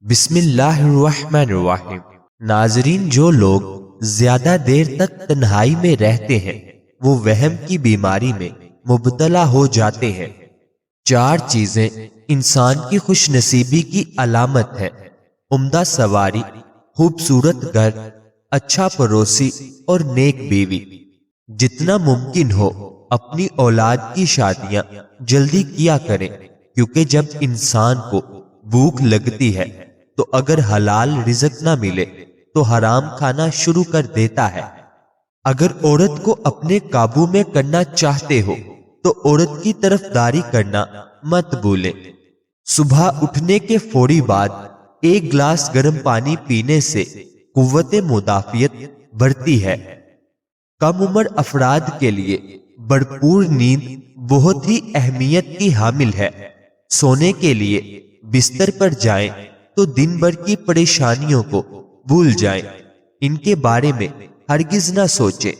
بسم اللہ الرحمن الرحیم۔ ناظرین، جو لوگ زیادہ دیر تک تنہائی میں رہتے ہیں وہ وہم کی بیماری میں مبتلا ہو جاتے ہیں۔ 4 چیزیں انسان کی خوش نصیبی کی علامت ہے: عمدہ سواری، خوبصورت گھر، اچھا پڑوسی اور نیک بیوی۔ جتنا ممکن ہو اپنی اولاد کی شادیاں جلدی کیا کریں، کیونکہ جب انسان کو بھوک لگتی ہے تو اگر حلال رزق نہ ملے تو حرام کھانا شروع کر دیتا ہے۔ اگر عورت کو اپنے قابو میں کرنا چاہتے ہو تو عورت کی طرفداری کرنا مت بھولیں۔ صبح اٹھنے کے فوری بعد 1 گلاس گرم پانی پینے سے قوت مدافعت بڑھتی ہے۔ کم عمر افراد کے لیے بھرپور نیند بہت ہی اہمیت کی حامل ہے۔ سونے کے لیے بستر پر جائیں تو دن بھر کی پریشانیوں کو بھول جائیں۔ ان کے بارے میں ہرگز نہ سوچیں۔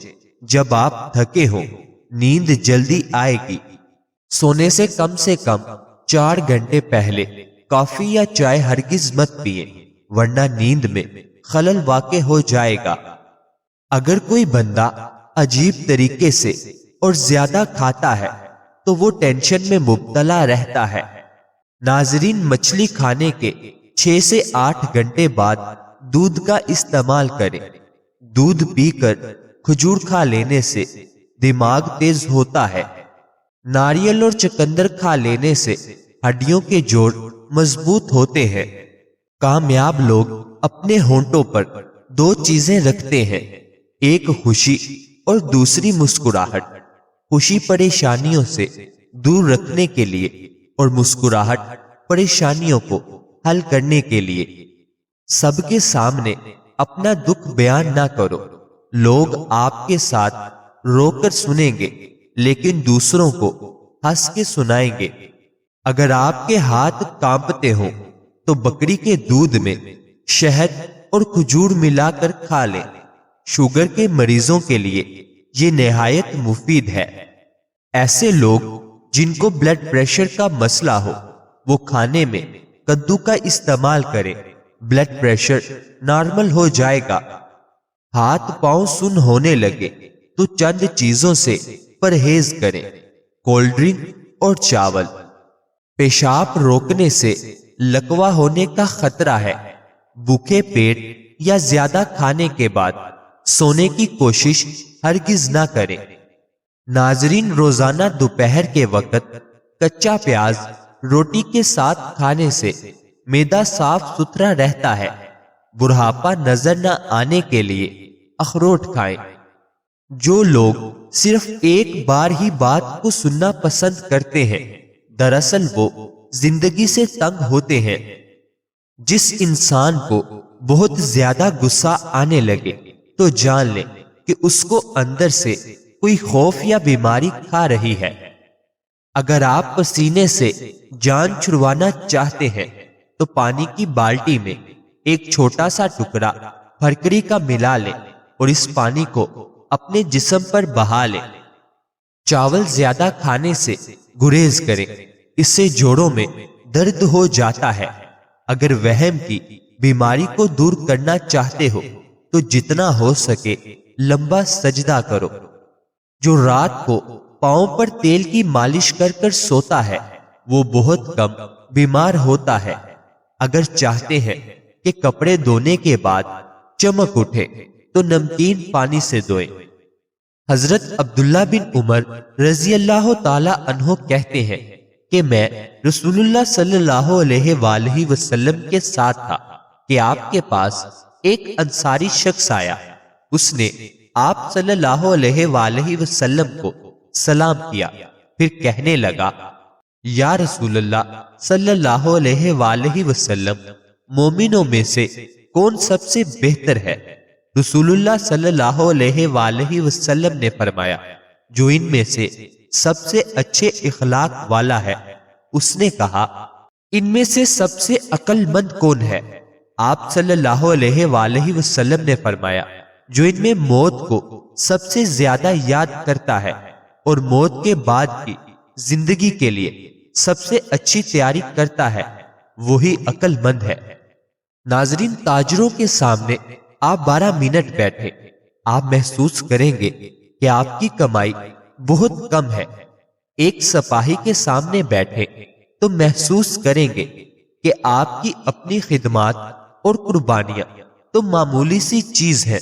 جب آپ تھکے ہوں نیند جلدی آئے گی۔ سونے سے کم 4 گھنٹے پہلے کافی یا چائے ہرگز مت پئیں، ورنہ نیند میں خلل واقع ہو جائے گا۔ اگر کوئی بندہ عجیب طریقے سے اور زیادہ کھاتا ہے تو وہ ٹینشن میں مبتلا رہتا ہے۔ ناظرین، مچھلی کھانے کے 6 سے 8 گھنٹے بعد دودھ کا استعمال کریں۔ دودھ پی کر کھجور کھا لینے سے دماغ تیز ہوتا ہے۔ ناریل اور چقندر کھا لینے سے ہڈیوں کے جوڑ مضبوط ہوتے ہیں۔ کامیاب لوگ اپنے ہونٹوں پر 2 چیزیں رکھتے ہیں، ایک خوشی اور دوسری مسکراہٹ۔ خوشی پریشانیوں سے دور رکھنے کے لیے اور مسکراہٹ پریشانیوں کو حل کرنے کے لیے۔ سب کے سامنے اپنا دکھ بیان نہ کرو۔ لوگ آپ کے ساتھ رو کر سنیں گے لیکن دوسروں کو ہنس کے سنائیں گے۔ اگر آپ کے ہاتھ کانپتے ہوں تو بکری کے دودھ میں شہد اور کھجور ملا کر کھا لیں۔ شوگر کے مریضوں کے لیے یہ نہایت مفید ہے۔ ایسے لوگ جن کو بلڈ پریشر کا مسئلہ ہو وہ کھانے میں کدو کا استعمال کریں، بلڈ پریشر نارمل ہو جائے گا۔ ہاتھ پاؤں سن ہونے لگے تو چند چیزوں سے پرہیز کریں: کولڈ ڈرنک اور چاول۔ پیشاب روکنے سے لکوہ ہونے کا خطرہ ہے۔ بھوکے پیٹ یا زیادہ کھانے کے بعد سونے کی کوشش ہرگز نہ کریں۔ ناظرین، روزانہ دوپہر کے وقت کچا پیاز روٹی کے ساتھ کھانے سے معدہ صاف ستھرا رہتا ہے۔ بڑھاپا نظر نہ آنے کے لیے اخروٹ کھائیں۔ جو لوگ صرف ایک بار ہی بات کو سننا پسند کرتے ہیں دراصل وہ زندگی سے تنگ ہوتے ہیں۔ جس انسان کو بہت زیادہ غصہ آنے لگے تو جان لیں کہ اس کو اندر سے کوئی خوف یا بیماری کھا رہی ہے۔ اگر آپ پسینے سے جان چھڑوانا چاہتے ہیں تو پانی کی بالٹی میں ایک چھوٹا سا ٹکڑا پھرکری کا ملا لیں اور اس پانی کو اپنے جسم پر بہا لیں۔ چاول زیادہ کھانے سے گریز کریں، اس سے جوڑوں میں درد ہو جاتا ہے۔ اگر وہم کی بیماری کو دور کرنا چاہتے ہو تو جتنا ہو سکے لمبا سجدہ کرو۔ جو رات کو پاؤں پر تیل کی مالش کر کر سوتا ہے وہ بہت کم بیمار ہوتا ہے۔ اگر چاہتے ہیں کہ کپڑے دھونے کے بعد چمک اٹھے تو نمکین پانی سے دھوئیں۔ حضرت عبداللہ بن عمر رضی اللہ تعالی عنہ کہتے ہیں کہ میں رسول اللہ صلی اللہ علیہ وآلہ وسلم کے ساتھ تھا کہ آپ کے پاس ایک انصاری شخص آیا۔ اس نے آپ صلی اللہ علیہ وآلہ وسلم کو سلام کیا، پھر کہنے لگا: یا رسول اللہ صلی اللہ علیہ وآلہ وسلم، مومنوں میں سے کون سب سے بہتر ہے؟ رسول اللہ صلی اللہ علیہ وآلہ وسلم نے فرمایا: جو ان میں سے سب سے اچھے اخلاق والا ہے۔ اس نے کہا: ان میں سے سب سے عقل مند کون ہے؟ آپ صلی اللہ علیہ وآلہ وسلم نے فرمایا: جو ان میں موت کو سب سے زیادہ یاد کرتا ہے اور موت کے بعد کی زندگی کے لیے سب سے اچھی تیاری کرتا ہے، وہی عقل مند ہے۔ ناظرین، تاجروں کے سامنے آپ 12 منٹ بیٹھے، آپ محسوس کریں گے کہ آپ کی کمائی بہت کم ہے۔ ایک سپاہی کے سامنے بیٹھے تو محسوس کریں گے کہ آپ کی اپنی خدمات اور قربانیاں تو معمولی سی چیز ہے۔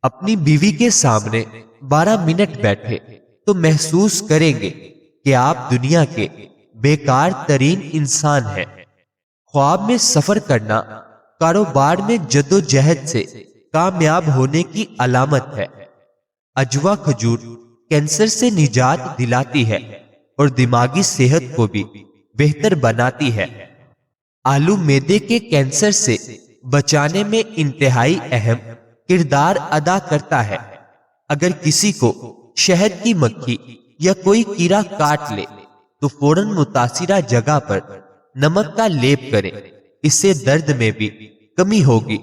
اپنی بیوی کے سامنے 12 منٹ بیٹھے تو محسوس کریں گے کہ آپ دنیا کے بیکار ترین انسان ہیں۔ خواب میں سفر کرنا کاروبار میں جدوجہد سے کامیاب ہونے کی علامت ہے۔ اجوا کھجور کینسر سے نجات دلاتی ہے اور دماغی صحت کو بھی بہتر بناتی ہے۔ آلو معدے کے کینسر سے بچانے میں انتہائی اہم کردار ادا کرتا ہے۔ اگر کسی کو شہد کی مکھی یا کوئی کیڑا کاٹ لے تو فوراً متاثرہ جگہ پر نمک کا لیپ کریں، اس سے درد میں بھی کمی ہوگی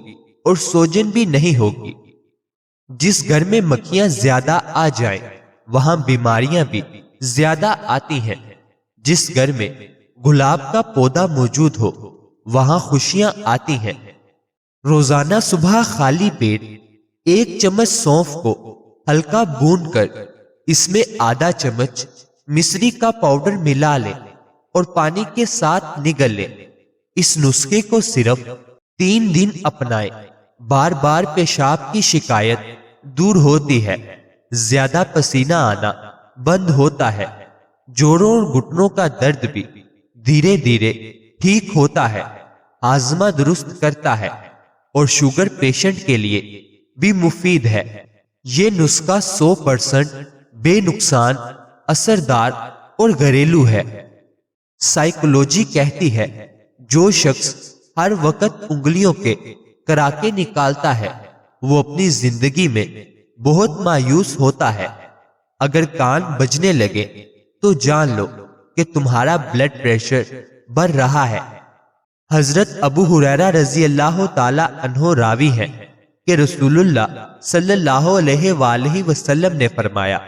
اور سوجن بھی نہیں ہوگی۔ جس گھر میں مکھیاں زیادہ آ جائیں وہاں بیماریاں بھی زیادہ آتی ہیں۔ جس گھر میں گلاب کا پودا موجود ہو وہاں خوشیاں آتی ہیں۔ روزانہ صبح خالی پیٹ 1 چمچ سونف کو ہلکا بھون کر اس میں آدھا چمچ مصری کا پاؤڈر ملا لیں اور پانی کے ساتھ نگل لیں۔ اس نسخے کو صرف 3 دن اپنائیں، بار بار پیشاب کی شکایت دور ہوتی ہے، زیادہ پسینہ آنا بند ہوتا ہے، جوڑوں اور گھٹنوں کا درد بھی دھیرے دھیرے ٹھیک ہوتا ہے، ہاضمہ درست کرتا ہے اور شوگر پیشنٹ کے لیے بھی مفید ہے۔ یہ نسخہ 100% بے نقصان، اثردار اور گھریلو ہے۔ سائیکولوجی کہتی ہے جو شخص ہر وقت انگلیوں کے کراکے نکالتا ہے وہ اپنی زندگی میں بہت مایوس ہوتا ہے۔ اگر کان بجنے لگے تو جان لو کہ تمہارا بلڈ پریشر بڑھ رہا ہے۔ حضرت ابو ہریرہ رضی اللہ تعالی عنہ راوی ہیں کہ رسول اللہ صلی اللہ علیہ وآلہ وسلم نے فرمایا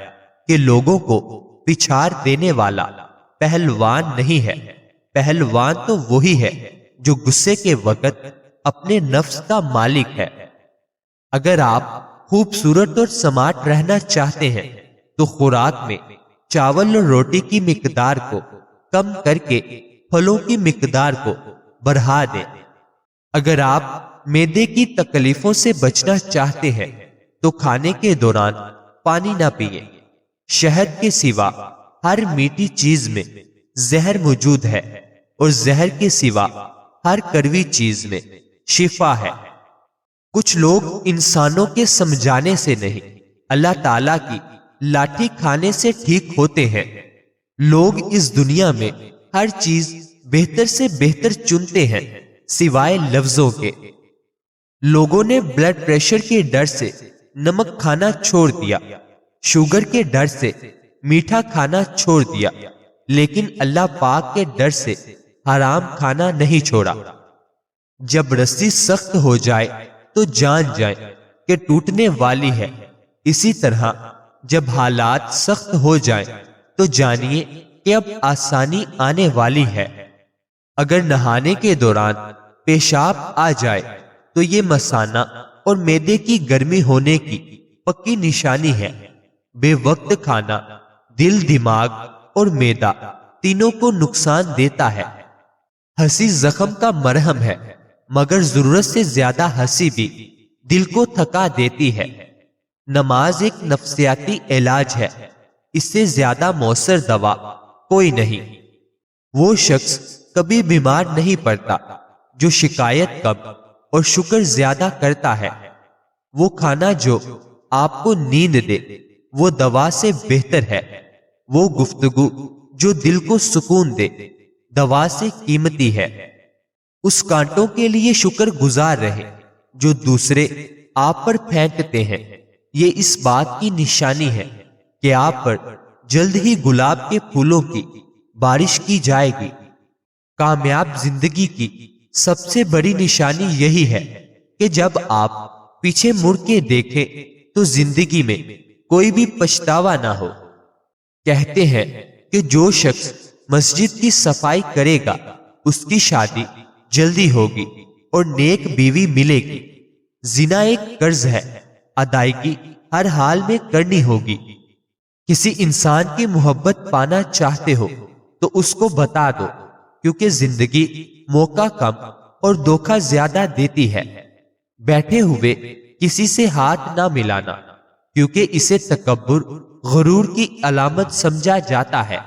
کہ لوگوں کو پچھاڑ دینے والا پہلوان نہیں ہے، پہلوان تو وہی ہے جو غصے کے وقت اپنے نفس کا مالک ہے۔ اگر آپ خوبصورت اور سمارٹ رہنا چاہتے ہیں تو خوراک میں چاول اور روٹی کی مقدار کو کم کر کے پھلوں کی مقدار کو بڑھا دیں۔ اگر آپ معدے کی تکلیفوں سے بچنا چاہتے ہیں تو کھانے کے دوران پانی نہ پئیں۔ شہد کے سوا ہر میٹھی چیز میں زہر موجود ہے اور زہر کے سوا ہر کڑوی چیز میں شفا ہے۔ کچھ لوگ انسانوں کے سمجھانے سے نہیں، اللہ تعالیٰ کی لاٹھی کھانے سے ٹھیک ہوتے ہیں۔ لوگ اس دنیا میں ہر چیز بہتر سے بہتر چنتے ہیں سوائے لفظوں کے۔ لوگوں نے بلڈ پریشر کے ڈر سے نمک کھانا چھوڑ دیا، شوگر کے ڈر سے میٹھا کھانا چھوڑ دیا، لیکن اللہ پاک کے ڈر سے حرام کھانا نہیں چھوڑا۔ جب رسی سخت ہو جائے تو جان جائیں کہ ٹوٹنے والی ہے، اسی طرح جب حالات سخت ہو جائیں تو جانیے کہ اب آسانی آنے والی ہے۔ اگر نہانے کے دوران پیشاب آ جائے تو یہ مثانہ اور معدے کی گرمی ہونے کی پکی نشانی ہے۔ بے وقت کھانا دل، دماغ اور معدہ تینوں کو نقصان دیتا ہے۔ ہنسی زخم کا مرہم ہے، مگر ضرورت سے زیادہ ہنسی بھی دل کو تھکا دیتی ہے۔ نماز ایک نفسیاتی علاج ہے، اس سے زیادہ مؤثر دوا کوئی نہیں۔ وہ شخص کبھی بیمار نہیں پڑتا جو شکایت کم اور شکر زیادہ کرتا ہے۔ وہ کھانا جو آپ کو نیند دے وہ دوا سے بہتر ہے۔ وہ گفتگو جو دل کو سکون دے دوا سے قیمتی ہے۔ اس کانٹوں کے لیے شکر گزار رہے جو دوسرے آپ پر پھینکتے ہیں، یہ اس بات کی نشانی ہے کہ آپ پر جلد ہی گلاب کے پھولوں کی بارش کی جائے گی۔ کامیاب زندگی کی سب سے بڑی نشانی یہی ہے کہ جب آپ پیچھے مڑ کے دیکھیں تو زندگی میں کوئی بھی پچھتاوا نہ ہو۔ کہتے ہیں کہ جو شخص مسجد کی صفائی کرے گا اس کی شادی جلدی ہوگی، اور نیک بیوی ملے گی۔ زنا ایک قرض ہے، ادائیگی ہر حال میں کرنی ہوگی۔ کسی انسان کی محبت پانا چاہتے ہو تو اس کو بتا دو، کیونکہ زندگی موقع کم اور دھوکہ زیادہ دیتی ہے۔ بیٹھے ہوئے کسی سے ہاتھ نہ ملانا، کیونکہ اسے تکبر، غرور کی علامت سمجھا جاتا ہے۔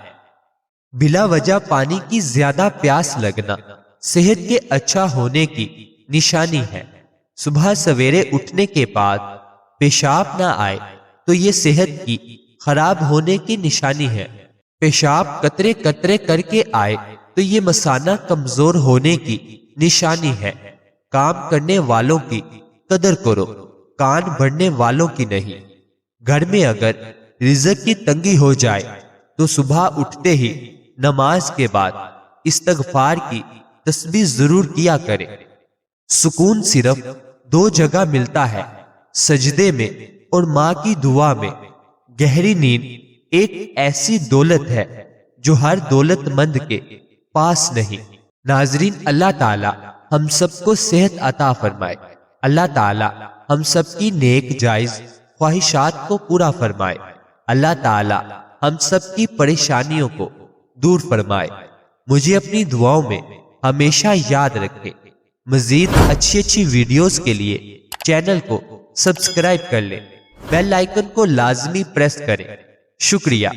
بلا وجہ پانی کی زیادہ پیاس لگنا صحت کے اچھا ہونے کی نشانی ہے۔ صبح سویرے اٹھنے کے بعد پیشاب نہ آئے تو یہ صحت کی خراب ہونے کی نشانی ہے۔ پیشاب قطرے قطرے کر کے آئے تو یہ مثانہ کمزور ہونے کی نشانی ہے۔ کام کرنے والوں کی قدر کرو، کان بھرنے والوں کی نہیں۔ گھر میں اگر رزق کی تنگی ہو جائے تو صبح اٹھتے ہی نماز کے بعد استغفار کی تسبیح ضرور کیا کرے۔ سکون صرف دو جگہ ملتا ہے، سجدے میں اور ماں کی دعا میں۔ گہری نیند ایک ایسی دولت ہے جو ہر دولت مند کے پاس نہیں۔ ناظرین، اللہ تعالی ہم سب کو صحت عطا فرمائے۔ اللہ تعالی ہم سب کی نیک جائز خواہشات کو پورا فرمائے۔ اللہ تعالی ہم سب کی پریشانیوں کو دور فرمائے۔ مجھے اپنی دعاؤں میں ہمیشہ یاد رکھے۔ مزید اچھی ویڈیوز کے لیے چینل کو سبسکرائب کر لیں، بیل آئیکن کو لازمی پریس کریں۔ شکریہ۔